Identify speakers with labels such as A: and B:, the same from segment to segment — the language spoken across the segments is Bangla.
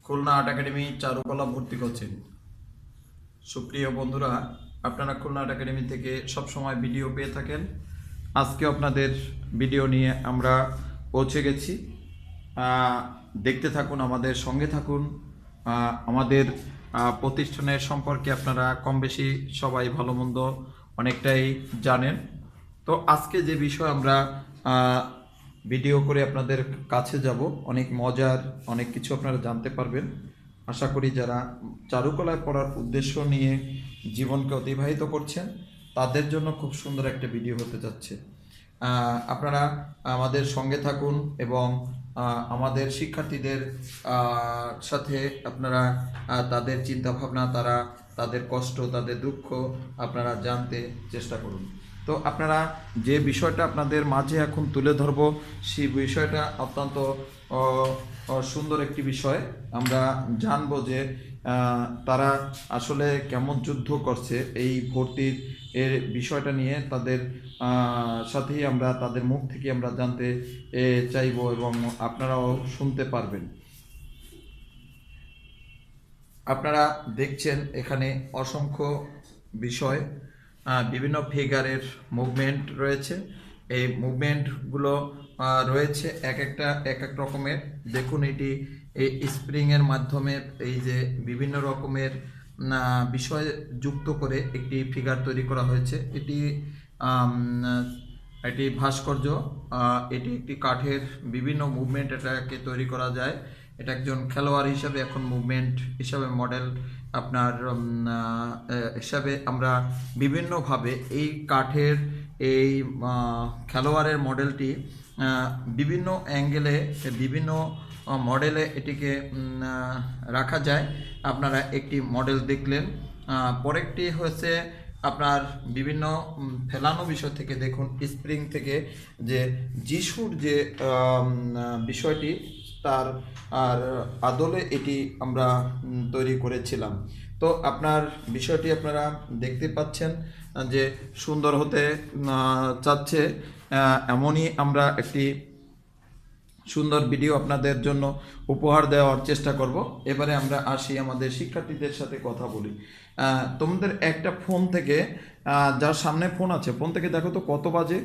A: খুলনা আর্ট একাডেমি চারুকলা ভর্তি কোচিং। সুপ্রিয় বন্ধুরা, আপনারা খুলনা আর্ট একাডেমি থেকে সবসময় ভিডিও পেয়ে থাকেন। আজকে আপনাদের ভিডিও নিয়ে আমরা পৌঁছে গেছি। দেখতে থাকুন, আমাদের সঙ্গে থাকুন। আমাদের প্রতিষ্ঠানের সম্পর্কে আপনারা কম বেশি সবাই ভালো মন্দ অনেকটাই জানেন। তো আজকে যে বিষয় আমরা ভিডিও করে আপনাদের কাছে যাব, অনেক মজার অনেক কিছু আপনারা জানতে পারবেন। আশা করি যারা চারুকলায় পড়ার উদ্দেশ্য নিয়ে জীবনকে অতিবাহিত করছেন তাদের জন্য খুব সুন্দর একটা ভিডিও হতে যাচ্ছে। আপনারা আমাদের সঙ্গে থাকুন এবং আমাদের শিক্ষার্থীদের সাথে আপনারা তাদের চিন্তাভাবনা, তাদের কষ্ট, তাদের দুঃখ আপনারা জানতে চেষ্টা করুন। তো আপনারা যে বিষয়টা আপনাদের মাঝে এখন তুলে ধরব, সেই বিষয়টা অত্যন্ত সুন্দর একটি বিষয়। আমরা জানবো যে তারা আসলে কেমন যুদ্ধ করছে এই ভর্তির এর বিষয়টা নিয়ে। তাদের সাথেই আমরা তাদের মুখ থেকে আমরা জানতে চাইব এবং আপনারাও শুনতে পারবেন। আপনারা দেখছেন এখানে অসংখ্য বিষয়, বিভিন্ন ফিগারের মুভমেন্ট রয়েছে। এই মুভমেন্টগুলো রয়েছে এক এক রকমের। দেখুন, এটি এই স্প্রিংয়ের মাধ্যমে এই যে বিভিন্ন রকমের বিষয় যুক্ত করে একটি ফিগার তৈরি করা হয়েছে। এটি ভাস্কর্য, এটি একটি কাঠের বিভিন্ন মুভমেন্ট এটাকে তৈরি করা যায়। এটা একজন খেলোয়াড় হিসাবে এখন মুভমেন্ট হিসাবে মডেল আপনার হিসাবে আমরা বিভিন্নভাবে এই কাঠের এই খেলোয়াড়ের মডেলটি বিভিন্ন অ্যাঙ্গেলে বিভিন্ন মডেলে এটিকে রাখা যায়। আপনারা একটি মডেল দেখলেন। পরেরটি হচ্ছে আপনার বিভিন্ন ফেলানো বিষয় থেকে, দেখুন স্প্রিং থেকে যে যিশুর যে বিষয়টি তার আর আদলে এটি আমরা তৈরি করেছিলাম। তো আপনার বিষয়টি আপনারা দেখতে পাচ্ছেন যে সুন্দর হতে চাচ্ছে, এমনই আমরা একটি সুন্দর ভিডিও আপনাদের জন্য উপহার দেওয়ার চেষ্টা করব। এবারে আমরা আসি আমাদের শিক্ষার্থীদের সাথে কথা বলি। তোমাদের একটা ফোন থেকে, যার সামনে ফোন আছে, ফোন থেকে দেখো তো কত বাজে।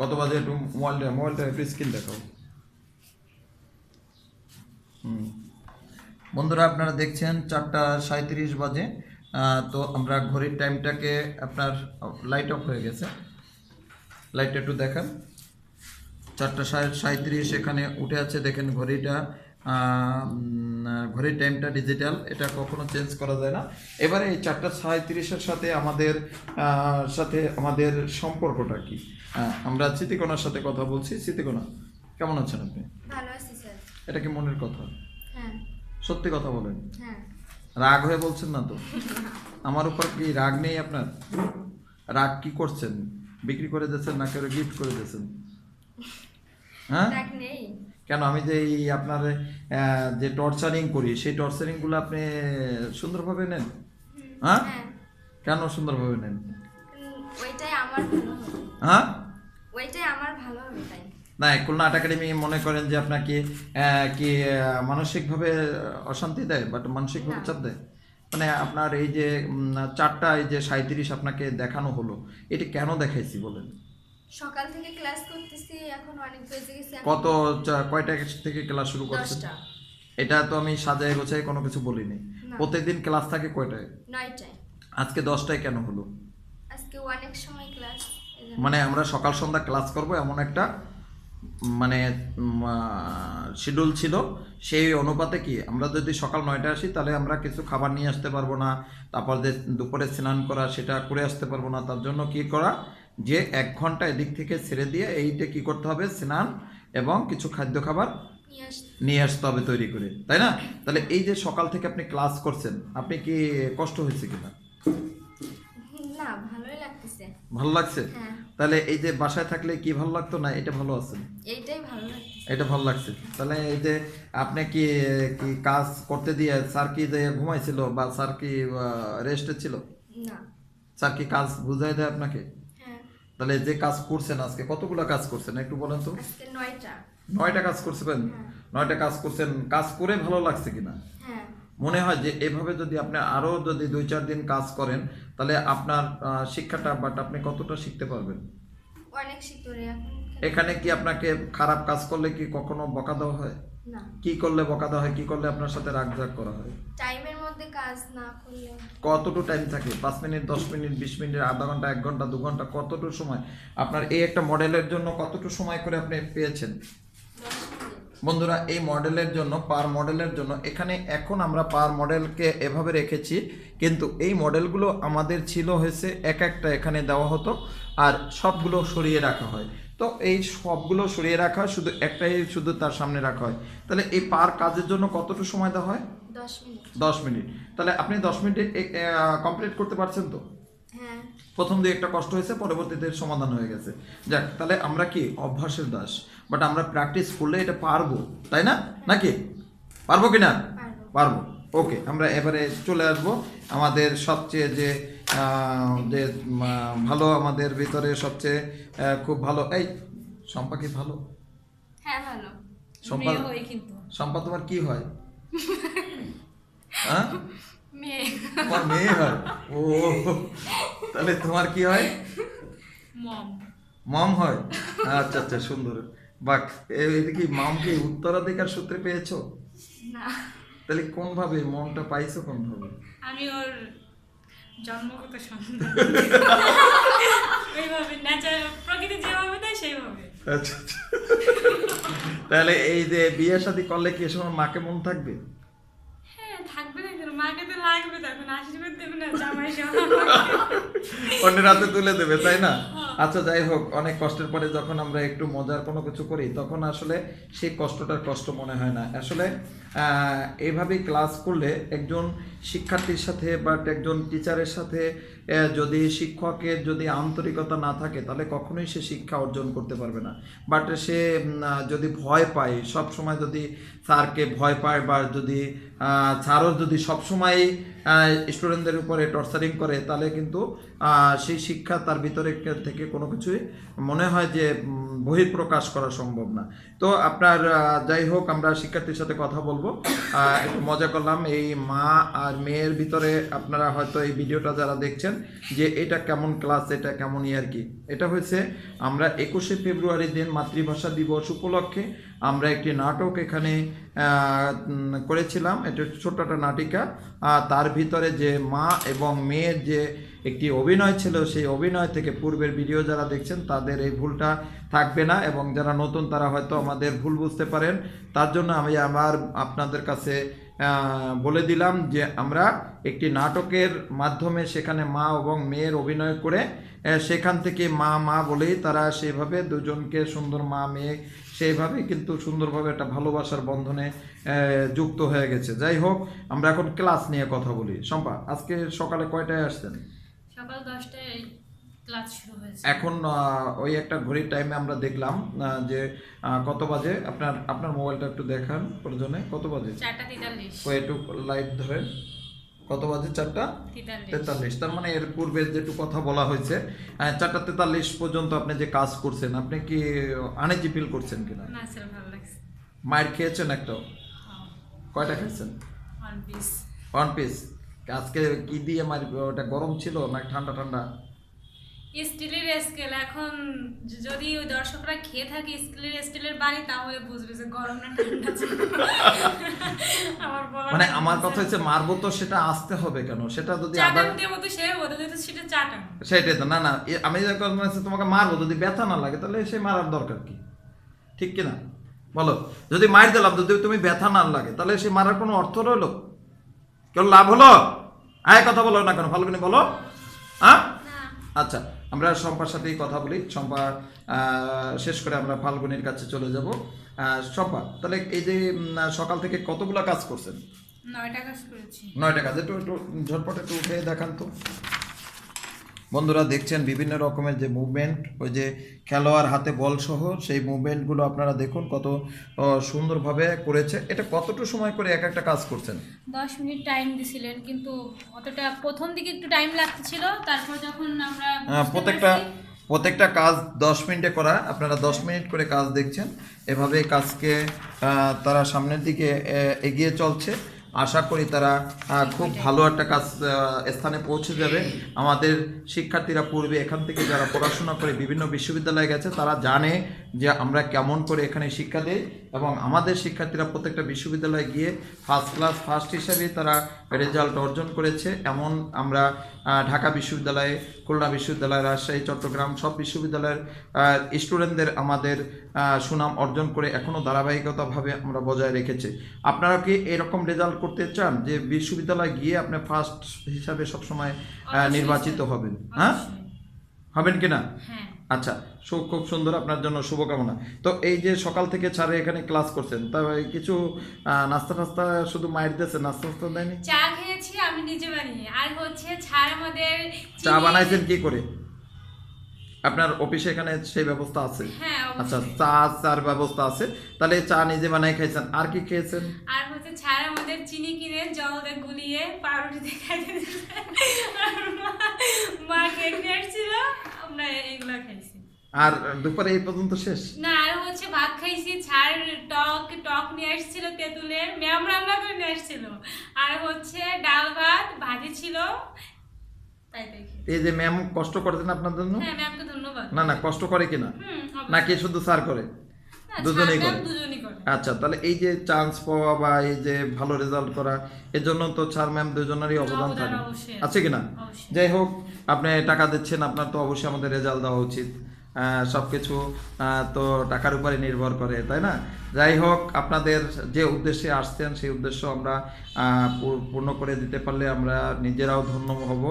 A: কত বাজে? একটু মোবাইলটা একটু স্ক্রিন দেখাও। বন্ধুরা, আপনারা দেখছেন 4:37 বাজে। তো আমরা ঘড়ির টাইমটাকে, আপনার লাইট অফ হয়ে গেছে, লাইটটা একটু দেখান। 4:37 এখানে উঠে আছে, দেখেন ঘড়িটা। ঘড়ির টাইমটা ডিজিটাল, এটা কখনো চেঞ্জ করা যায় না। এবারে এই 4:37-এর সাথে আমাদের সম্পর্কটা কি? আমরা স্মৃতিকণার সাথে কথা বলছি। স্মৃতিকণা, কেমন আছেন আপনি?
B: ভালো আছি স্যার।
A: এটা কি মনের কথা?
B: হ্যাঁ।
A: সত্যি কথা বলেন।
B: হ্যাঁ।
A: রাগ হয়ে বলছেন না তো? আমার উপর কি রাগ নেই আপনার? রাগ কি করছেন? বিক্রি করে দিয়েছেন না কেউ গিফট করে দিয়েছেন? হ্যাঁ,
B: রাগ নেই।
A: কেন? আমি যে এই আপনার যে টর্চারিং করি, সেই টর্চারিংগুলো আপনি সুন্দরভাবে নেন? হ্যাঁ, কেন সুন্দরভাবে নেন?
B: ওইটাই আমার ভালো হবে।
A: হ্যাঁ,
B: ওইটাই আমার ভালো হবে তাই।
A: না, খুলনা আর্ট একাডেমি মনে করেন যে আপনাকে কি মানসিকভাবে অশান্তি দেয়, বাট মানসিকভাবে চাপ দেয়? মানে আপনার এই যে 4:37 আপনাকে দেখানো হলো, এটি কেন দেখাইছি বলেন?
B: সকাল থেকে ক্লাস করতেছি, এখন অনেক বেজে গেছে।
A: কয়টা থেকে ক্লাস শুরু করছেন?
B: 10টা।
A: এটা তো আমি সাজায় গোছায় কোনো কিছু বলিনি। প্রত্যেকদিন ক্লাস থাকে কয়টায়?
B: 9টায়।
A: আজকে 10টায় কেন হলো?
B: আজকে অনেক সময় ক্লাস,
A: মানে আমরা সকাল সন্ধ্যা ক্লাস করব এমন একটা মানে শিডিউল ছিল। সেই অনুপাতে কি আমরা যদি সকাল 9টায় আসি তাহলে আমরা কিছু খাবার নিয়ে আসতে পারবো না, তারপর যে দুপুরে স্নান করা সেটা করে আসতে পারবো না। তার জন্য কি করা, যে 1 ঘন্টা এদিক থেকে ছেড়ে দিয়ে এইটা কি করতে হবে, স্নান এবং কিছু খাদ্য খাবার নিয়ে আসতে হবে তৈরি করে, তাই না? তাহলে এই যে সকাল থেকে আপনি ক্লাস করছেন, আপনি কি কষ্ট হয়েছে কিনা?
B: না, ভালোই লাগতেছে।
A: ভালো লাগছে? তাহলে এই যে বাসায় থাকলে কি ভালো লাগতো না, এটা ভালো আছে?
B: এইটাই ভালো লাগছে।
A: এটা ভালো লাগছে। তাহলে এই যে আপনি কি কি কাজ করতে দিয়ে স্যার কি যে ঘুমাইছিল, বা স্যার কি রেস্টে ছিল?
B: না।
A: স্যার কি কাজ বুঝাই দেয় আপনাকে?
B: হ্যাঁ।
A: তাহলে যে কাজ করছেন আজকে, কতগুলো কাজ করছেন একটু বলেন তো?
B: আজকে 9টা।
A: 9টা কাজ করছেন? 9টা কাজ করছেন, কাজ করে ভালো লাগছে কিনা?
B: হ্যাঁ।
A: মনে হয় যে এভাবে যদি আপনি আরো যদি 2-4 দিন কাজ করেন তাহলে আপনার শিক্ষাটা বাট আপনি কতটা শিখতে পারবেন?
B: অনেক শিখতে পারি এখন।
A: এখানে কি আপনাকে খারাপ কাজ করলে কি কখনো বকা দেওয়া হয়?
B: না।
A: কি করলে বকা দেওয়া হয়, কি করলে আপনার সাথে রাগজাগ করা হয়?
B: টাইমের মধ্যে কাজ না করলে।
A: কতটুকু টাইম থাকে? 5 মিনিট, 10 মিনিট, 20 মিনিট, আধা ঘন্টা, 1 ঘন্টা, 2 ঘন্টা, কতটুকু সময়? আপনার এই একটা মডেলের জন্য কতটুকু সময় করে আপনি পেয়েছেন?
B: 10 মিনিট।
A: বন্ধুরা, এই মডেলের জন্য, পার মডেলের জন্য এখানে এখন আমরা পার মডেলকে এভাবে রেখেছি, কিন্তু এই মডেলগুলো আমাদের ছিল হয়েছে এক একটা এখানে দেওয়া হতো আর সবগুলো সরিয়ে রাখা হয়। তো এই সবগুলো সরিয়ে রাখা হয়, শুধু একটাই শুধু তার সামনে রাখা হয়। তাহলে এই পার কাজের জন্য কতটুকু সময় দেওয়া হয়?
B: 10 মিনিট।
A: 10 মিনিট। তাহলে আপনি 10 মিনিটে কমপ্লিট করতে পারছেন তো?
B: হ্যাঁ।
A: প্রথম দিয়ে একটা কষ্ট হয়েছে, পরবর্তীতে সমাধান হয়ে গেছে। যাক, তাহলে আমরা কি অভ্যাসের দাস, বাট আমরা প্র্যাকটিস করলে এটা পারবো, তাই না? নাকি পারবো কি না? পারবো। ওকে, আমরা এবারে চলে আসব আমাদের সবচেয়ে যে ভালো, আমাদের ভিতরে সবচেয়ে খুব ভালো, এই শম্পা কি ভালো?
B: হ্যাঁ ভালো।
A: শম্পা,
B: মেয়ে হই কিন্তু।
A: শম্পা তোমার কি হয়? হ্যাঁ,
B: মেয়ে।
A: তোমার মেয়ে হয়? ও, তাহলে তোমার কি হয়?
B: মম।
A: মম হয়? আচ্ছা আচ্ছা, সুন্দর। বাক, এটা কি মম কি উত্তরাধিকার সূত্রে পেয়েছো?
B: না।
A: তাহলে কোন ভাবে মমটা পাইছো, কোন ভাবে?
B: আমি ওর জন্মগত সন্তান। ওইভাবে ন্যাচারাল, প্রকৃতি যেভাবে দেয় সেইভাবে।
A: আচ্ছা আচ্ছা। তাহলে এই যে বিয়ে শাদী করলে কি এ সময় মাকে মন থাকবে?
B: হ্যাঁ থাকবে না কেন, মাকে তো লাগবে, তখন আশীর্বাদ দেবে না জামাই সহ।
A: অন্যের হাতে তুলে দেবে, তাই না? আচ্ছা, যাই হোক, অনেক কষ্টের পরে যখন আমরা একটু মজার কোনো কিছু করি তখন আসলে সেই কষ্টটার কষ্ট মনে হয় না। আসলে এইভাবেই ক্লাস করলে একজন শিক্ষার্থীর সাথে বাট একজন টিচারের সাথে যদি শিক্ষকের যদি আন্তরিকতা না থাকে তাহলে কখনোই সে শিক্ষা অর্জন করতে পারবে না। বাট সে যদি ভয় পায়, সব সময় যদি স্যারকে ভয় পায়, বা যদি স্যারও যদি সবসময় স্টুডেন্টদের উপরে টর্চারিং করে, তাহলে কিন্তু সেই শিক্ষা তার ভিতরে থেকে কোনো কিছুই মনে হয় যে বহিঃপ্রকাশ করা সম্ভব না। তো আপনার যাই হোক, আমরা শিক্ষার্থীর সাথে কথা বলবো, একটু মজা করলাম এই মা আর মেয়ের ভিতরে। আপনারা হয়তো এই ভিডিওটা যারা দেখছেন যে এটা কেমন ক্লাস, এটা কেমন আর কি, এটা হয়েছে আমরা 21শে ফেব্রুয়ারি দিন মাতৃভাষা দিবস উপলক্ষে আমরা একটি নাটক এখানে করেছিলাম। এটা ছোট্ট একটা নাটিকা, তার ভিতরে যে মা এবং মেয়ের যে একটি অভিনয় ছিল, সেই অভিনয় থেকে পূর্বের ভিডিও যারা দেখছেন তাদের এই ভুলটা থাকবে না, এবং যারা নতুন তারা হয়তো আমাদের ভুল বুঝতে পারেন। তার জন্য আমি আবার আপনাদের কাছে বলে দিলাম যে আমরা একটি নাটকের মাধ্যমে সেখানে মা এবং মেয়ের অভিনয় করে সেখান থেকে মা মা বলেই তারা সেইভাবে দুজনকে সুন্দর মা মেয়ে সেইভাবে কিন্তু সুন্দরভাবে একটা ভালোবাসার বন্ধনে যুক্ত হয়ে গেছে। যাই হোক, আমরা এখন ক্লাস নিয়ে কথা বলি। শম্পা, আজকে সকালে কয়টায় আসছেন?
B: সকাল 10টায় ক্লাস শুরু হয়েছে।
A: এখন ওই একটা ঘড়ির টাইমে আমরা দেখলাম যে কত বাজে। আপনার মোবাইলটা একটু দেখান প্রয়োজনে, কত বাজে?
B: 4:43।
A: ওই একটু লাইট ধরেন, কত বাজে? 4:43। তার মানে এর পূর্বে যেটু কথা বলা হয়েছে 4:43 পর্যন্ত আপনি যে কাজ করছেন, আপনি কি আনইজি ফিল করছেন কিনা?
B: না স্যার, ভালো লাগছে।
A: মাইর খেয়েছেন একটাও? কয়টা খেয়েছেন?
B: 1 পিস।
A: 1 পিস। আজকে কি দিয়ে মার? ওটা গরম ছিল না ঠান্ডা ঠান্ডা?
B: স্টিলের স্কেল। এখন যদি ওই দর্শকরা খেয়ে থাকে স্টিলের বাড়ি, তাহলে বুঝবে যে গরম না ঠান্ডা ছিল। আমার বলা
A: মানে আমার কথা হচ্ছে মারবো তো সেটা আসতে হবে কেন? সেটা যদি আবার
B: চাটান দেবো তো সে বলতে তো সেটা চাটান।
A: সেটাই তো। না না, আমি যে কথা বলছি, তোমাকে মারবো যদি ব্যথা না লাগে তাহলে সে মারার দরকার কি? ঠিক কিনা বলো? যদি মার দিলাম, যদি তুমি ব্যথা না লাগে, তাহলে সে মারার কোনো অর্থ রইলো? কেউ লাভ হলো? কথা বলো না কেন, ভালো করে বলো। হ্যাঁ, আচ্ছা, আমরা শম্পার সাথেই কথা বলি। শম্পা শেষ করে আমরা ফাল্গুনির কাছে চলে যাব। শম্পা, তাহলে এই যে সকাল থেকে কতগুলা কাজ করছেন?
B: 9টা কাজ করেছি।
A: 9টা কাজ। একটু ঝটপট একটু উঠে দেখান তো। বন্ধুরা দেখছেন বিভিন্ন রকমের যে মুভমেন্ট, ওই যে খেলোয়াড় হাতে বল সহ সেই মুভমেন্টগুলো আপনারা দেখুন কত সুন্দরভাবে করেছে। এটা কতটুকু সময় করে এক একটা কাজ করছেন?
B: 10 মিনিট টাইম দিছিলেন, কিন্তু অতটা প্রথম দিকে একটু টাইম লাগতেছিল। তারপর যখন আমরা
A: প্রত্যেকটা কাজ 10 মিনিটে করা, আপনারা 10 মিনিট করে কাজ দেখছেন, এভাবে কাজকে তারা সামনের দিকে এগিয়ে চলছে। আশা করি তারা খুব ভালো একটা কাজ স্থানে পৌঁছে যাবে। আমাদের শিক্ষার্থীরা পূর্বে এখান থেকে যারা পড়াশোনা করে বিভিন্ন বিশ্ববিদ্যালয়ে গেছে তারা জানে যে আমরা কেমন করে এখানে শিক্ষা দিই, এবং আমাদের শিক্ষার্থীরা প্রত্যেকটা বিশ্ববিদ্যালয়ে গিয়ে ফার্স্ট হিসাবে তারা রেজাল্ট অর্জন করেছে। এমন আমরা ঢাকা বিশ্ববিদ্যালয়ে, খুলনা বিশ্ববিদ্যালয়, রাজশাহী, চট্টগ্রাম সব বিশ্ববিদ্যালয়ের স্টুডেন্টদের আমাদের সুনাম অর্জন করে এখনও ধারাবাহিকতাভাবে আমরা বজায় রেখেছি। আপনারা কি এরকম রেজাল্ট করতে চান যে বিশ্ববিদ্যালয়ে গিয়ে আপনি ফার্স্ট হিসাবে সবসময় নির্বাচিত হবেন? হ্যাঁ, হবেন কিনা? আচ্ছা, খুব সুন্দর, আপনার জন্য শুভকামনা। তো এই যে সকাল থেকে ছাড়ে এখানে ক্লাস করছেন, তা কিছু নাস্তা ফাস্তা শুধু মায়ের দিয়েছে, নাস্তা ফাস্তা দেয়নি?
B: চা খেয়েছি আমি নিজে বানিয়ে, আর হচ্ছে ছাড় আমাদের
A: চা বানাইছেন কি করে? আপনার অফিসে এখানে সেই ব্যবস্থা আছে? আচ্ছা, চার ব্যবস্থা আছে, তাহলে চা নিজে বানাই খাইছেন। আর কি খেয়েছেন?
B: আর হচ্ছে ছাড় আমাদের চিনি কিনে জলে গুলিয়ে পাউরুটিতে খাইতে দিয়েছে, মা কেক নিয়ে আসছিল, আমরা এগুলা খাইছি।
A: আর দুপুরে এই পর্যন্ত শেষ
B: না? আর হচ্ছে ভাত খাইছি, ছাড় টক নিয়ে আসছিল তেঁতুলের, ম্যাম রান্না করে নিয়ে আসছিল, আর হচ্ছে ডাল ভাত ভাজি ছিল।
A: এই যে ম্যাম কষ্ট করতেন আপনার জন্য?
B: হ্যাঁ, ম্যামকে ধন্যবাদ।
A: না কষ্ট করে কিনা, নাকি শুধু স্যার করে? দুজনেই করে। আচ্ছা, তাহলে এই যে চান্স পাওয়া বা এই যে ভালো রেজাল্ট করা, এর জন্য তো স্যার ম্যাম দুজনেরই অবদান থাকে, আছে কিনা? যাই হোক, আপনি টাকা দিচ্ছেন, আপনার তো অবশ্যই আমাদের রেজাল্ট দেওয়া উচিত। সব কিছু তো টাকার উপরে নির্ভর করে, তাই না? যাই হোক, আপনাদের যে উদ্দেশ্যে আসছেন সেই উদ্দেশ্য আমরা পূর্ণ করে দিতে পারলে আমরা নিজেরাও ধন্য হব,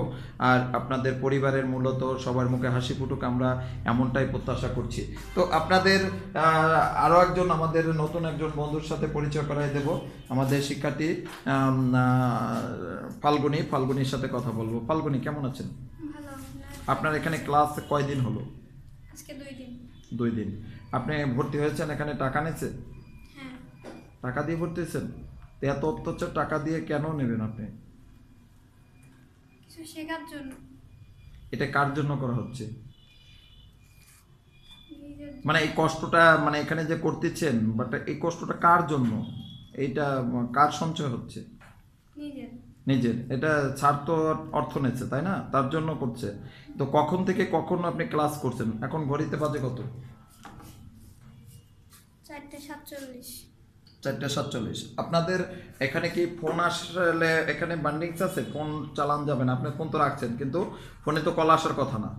A: আর আপনাদের পরিবারের মূলত সবার মুখে হাসি ফুটুক, আমরা এমনটাই প্রত্যাশা করছি। তো আপনাদের আরও একজন, আমাদের নতুন একজন বন্ধুর সাথে পরিচয় করাই দেব, আমাদের শিক্ষার্থী ফাল্গুনির সাথে কথা বলবো। ফাল্গুনি, কেমন আছেন? আপনার এখানে ক্লাস কয়দিন হলো?
B: আজকে 2 দিন।
A: 2 দিন। আপনি ভর্তি হয়েছেন এখানে, টাকা নিয়েছে?
B: হ্যাঁ।
A: টাকা দিয়ে ভর্তি হয়েছেন? এত অত্যাচার টাকা দিয়ে কেন নেবেন আপনি?
B: কিছু শেখার জন্য।
A: এটা কার জন্য করা হচ্ছে? মানে এই কষ্টটা, মানে এখানে যে করতেছেন, বাট এই কষ্টটা কার জন্য? এইটা কার সঞ্চয় হচ্ছে? নিজের। এটা ছাড় তো অর্থ নিচ্ছে, তাই না? তার জন্য করছে। তো কখন থেকে কখন আপনি ক্লাস করছেন? এখন ঘড়িতে বাজে কত?
B: 4:47।
A: 4:47। আপনাদের এখানে কি ফোন আসলে এখানে বান্ডিংস আছে? ফোন চালান যাবে না? আপনি ফোন তো রাখছেন, কিন্তু ফোনে তো কল আসার কথা না।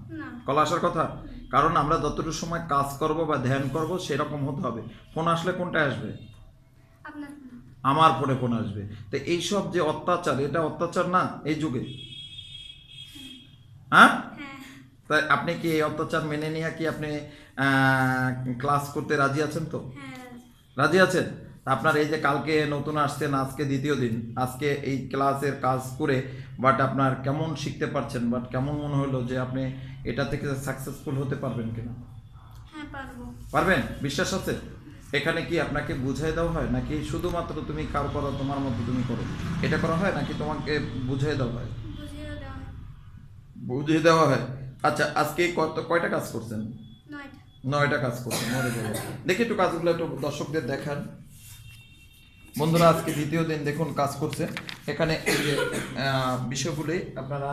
A: কল আসার কথা, কারণ আমরা যতটুকু সময় কাজ করব বা ধ্যান করব সেরকম হতে হবে। ফোন আসলে কোনটায় আসবে? আমার ফোন আসবে। তো এইসব যে অত্যাচার, এটা অত্যাচার না এই যুগে? হ্যাঁ, তাই আপনি কি এই অত্যাচার মেনে নিয়ে কি আপনি ক্লাস করতে রাজি আছেন? তো রাজি আছেন? আপনার এই যে কালকে নতুন আসছেন, আজকে 2য় দিন, আজকে এই ক্লাসের কাজ করে বাট আপনার কেমন শিখতে পারছেন, বাট কেমন মনে হলো যে আপনি এটা থেকে সাকসেসফুল হতে পারবেন কিনা?
B: হ্যাঁ, পারবো।
A: পারবেন? বিশ্বাস আছে? এখানে কি আপনাকে বুঝাই দেওয়া হয়, নাকি শুধুমাত্র তুমি কার করো, তোমার মতো তুমি করো, এটা করা হয়, নাকি তোমাকে বুঝিয়ে দেওয়া হয়? বুঝিয়ে দেওয়া হয়। আচ্ছা, আজকে কয়টা কাজ করছেন? 9টা কাজ করছেন। দেখি একটু কাজগুলো একটু দর্শকদের দেখান। বন্ধুরা, আজকে 2য় দিন দেখুন কাজ করছে এখানে। এই যে বিষয়গুলি আপনারা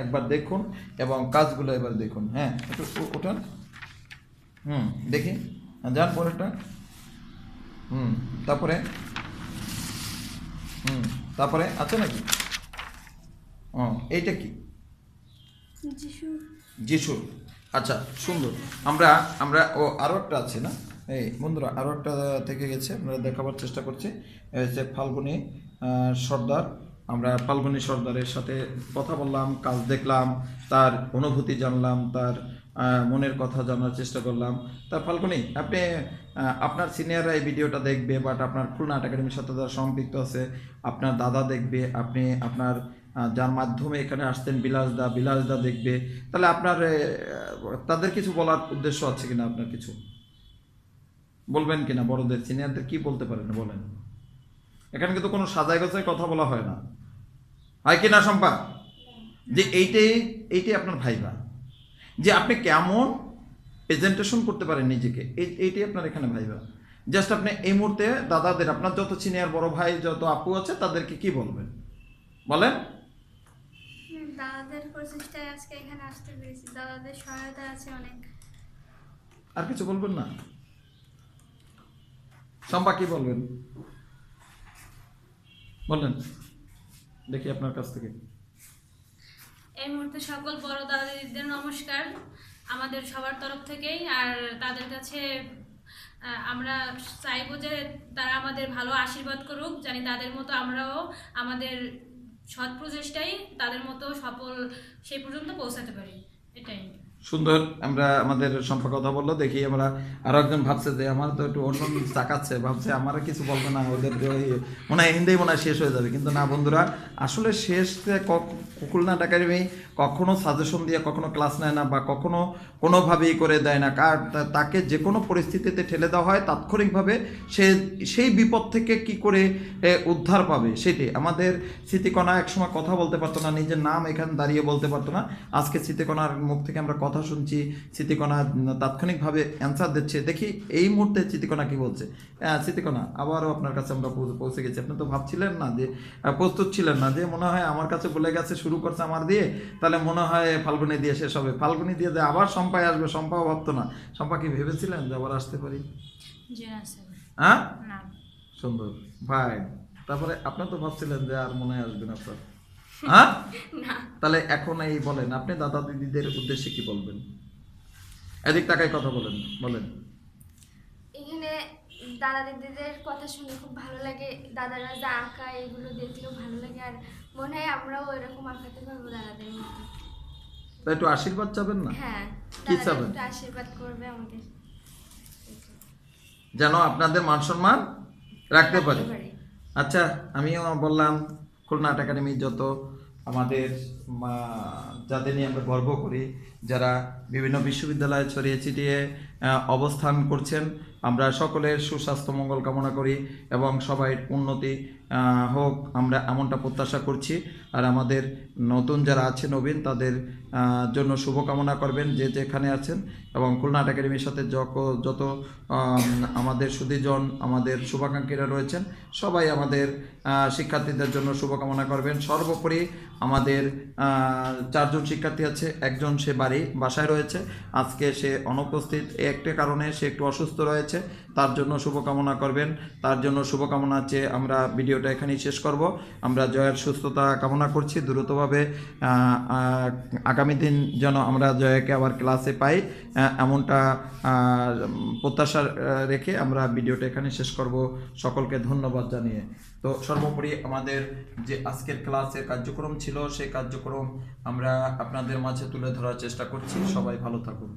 A: একবার দেখুন এবং কাজগুলো এবার দেখুন। হ্যাঁ, একটু ওঠান। দেখি, যান পরেরটা। তারপরে আছে নাকি? এইটা কি? যিশু। আচ্ছা, সুন্দর। আমরা আরও একটা আছে না? এই বন্ধুরা, আরও একটা থেকে গেছে, আমরা দেখাবার চেষ্টা করছি। যে ফাল্গুনি সর্দার, আমরা ফাল্গুনি সর্দারের সাথে কথা বললাম, কাজ দেখলাম, তার অনুভূতি জানলাম, তার মনের কথা জানার চেষ্টা করলাম। তা ফাল্গুনি, আপনি আপনার সিনিয়ররা এই ভিডিওটা দেখবে, বাট আপনার খুলনা আর্ট একাডেমির সাথে যারা সম্পৃক্ত আছে, আপনার দাদা দেখবে, আপনি আপনার যার মাধ্যমে এখানে আসতেন বিলাসদা দেখবে, তাহলে আপনার তাদের কিছু বলার উদ্দেশ্য আছে কিনা? আপনার কিছু বলবেন কিনা? বড়দের, সিনিয়রদের কি বলতে পারেন বলেন। এখানে কিন্তু কোনো সাজায় গোছায় কথা বলা হয় না, হয় কি না শম্পা? যে এইটাই আপনার ভাইবা, যে আপনি কেমন প্রেজেন্টেশন করতে পারেন নিজেকে, এইটাই আপনার এখানে ভাইবা। জাস্ট আপনি এই মুহূর্তে দাদাদের, আপনার যত সিনিয়র বড় ভাই যত আপু আছে তাদেরকে কি বলবেন বলেন?
C: দাদাদের প্রচেষ্টায় আজকে এখানে আসতে পেরেছি, দাদাদের সহায়তা আছে অনেক।
A: আর কিছু বলবেন না? শম্পা কি বলবেন বলেন দেখি আপনার কাছ থেকে।
B: এই মুহূর্তে সকল বড় দাদা দিদিদের নমস্কার আমাদের সবার তরফ থেকেই। আর তাদের কাছে আমরা চাইবো যে তারা আমাদের ভালো আশীর্বাদ করুক, জানি তাদের মতো আমরাও আমাদের সৎ প্রচেষ্টায় তাদের মতো সফল সেই পর্যন্ত পৌঁছাতে পারি, এটাই।
A: সুন্দর। আমরা আমাদের সম্পর্কে কথা বললো, দেখি আমরা আরো একজন ভাবছে যে আমার তো একটু অন্য তাকাচ্ছে, ভাবছে আমার কিছু বলবে না, ওদের মনে হয় হিন্দি মনে হয় শেষ হয়ে যাবে, কিন্তু না বন্ধুরা, আসলে শেষ খুলনা একাডেমি কখনো সাজেশন দিয়ে কখনো ক্লাস নেয় না বা কখনো কোনোভাবেই করে দেয় না। তাকে যে কোনো পরিস্থিতিতে ঠেলে দেওয়া হয়, তাৎক্ষণিকভাবে সে সেই বিপদ থেকে কি করে উদ্ধার পাবে সেটি। আমাদের স্মৃতিকণা একসময় কথা বলতে পারতো না, নিজের নাম এখানে দাঁড়িয়ে বলতে পারতো না, আজকে স্মৃতিকণার মুখ থেকে আমরা কথা শুনছি, স্মৃতিকণা তাৎক্ষণিকভাবে অ্যান্সার দিচ্ছে। দেখি এই মুহূর্তে স্মৃতিকণা কি বলছে। স্মৃতিকণা, আবারও আপনার কাছে আমরা পৌঁছে গেছি। আপনি তো ভাবছিলেন না যে, প্রস্তুত ছিলেন না যে মনে হয় আমার কাছে বলে গেছে, শুরু করছে আমার দিয়ে, তাহলে মনে হয় ফাল্গুনি দিয়ে শেষ হবে, ফাল্গুনি দিয়ে যে আবার শম্পায় আসবে, শম্পাও ভাবতো না। শম্পা কি ভেবেছিলেন যে আবার আসতে পারি? হ্যাঁ, সুন্দর ভাই। তারপরে আপনি তো ভাবছিলেন যে আর মনে হয় আসবেন আপনার, হ্যাঁ? তাহলে এখন এই বলেন, আপনি দাদা দিদিদের উদ্দেশ্যে কি বলবেন? এদিক তাকাই কথা বলেন, বলেন।
C: এখানে দাদা দিদিদের কথা শুনে খুব ভালো লাগে, দাদারা যা আঁকা এগুলো দেখলেও ভালো লাগে, আর মনে হয় আমরাও এরকম আঁকাতে পারবো দাদাদের মতো।
A: তাই একটু আশীর্বাদ চাবেন না?
C: হ্যাঁ,
A: কি
C: দাদারা
A: চাবেন?
C: একটু আশীর্বাদ করবে আমাদের,
A: যেন আপনাদের মান সম্মান রাখতে পারি। আচ্ছা, আমিও বললাম খুলনা একাডেমি যত আমাদের যাদের নিয়ে আমরা গর্ব করি, যারা বিভিন্ন বিশ্ববিদ্যালয়ে ছড়িয়ে ছিটিয়ে অবস্থান করছেন, আমরা সকলের সুস্বাস্থ্য মঙ্গল কামনা করি এবং সবাই উন্নতি হোক, আমরা এমনটা প্রত্যাশা করছি। আর আমাদের নতুন যারা আছে নবীন, তাদের জন্য শুভকামনা করবেন যে যেখানে আছেন, এবং খুলনা একাডেমির সাথে যত আমাদের সুধীজন, আমাদের শুভাকাঙ্ক্ষীরা রয়েছেন, সবাই আমাদের শিক্ষার্থীদের জন্য শুভকামনা করবেন। সর্বোপরি আমাদের 4 জন শিক্ষার্থী আছে, একজন সে বাসায় রয়েছে, আজকে সে অনুপস্থিত, একটা কারণে সে একটু অসুস্থ রয়েছে, তার জন্য শুভকামনা করবেন। তার জন্য শুভকামনা চেয়ে আমরা ভিডিওটা এখানেই শেষ করব। আমরা জয়ের সুস্থতা কামনা করছি, দ্রুতভাবে আগামী দিন যেন আমরা জয়াকে আবার ক্লাসে পাই, এমনটা প্রত্যাশা রেখে আমরা ভিডিওটা এখানে শেষ করব, সকলকে ধন্যবাদ জানিয়ে। তো সর্বোপরি আমাদের যে আজকের ক্লাসের কার্যক্রম ছিল, সেই কার্যক্রম আমরা আপনাদের মাঝে তুলে ধরার চেষ্টা করছি। সবাই ভালো থাকুন।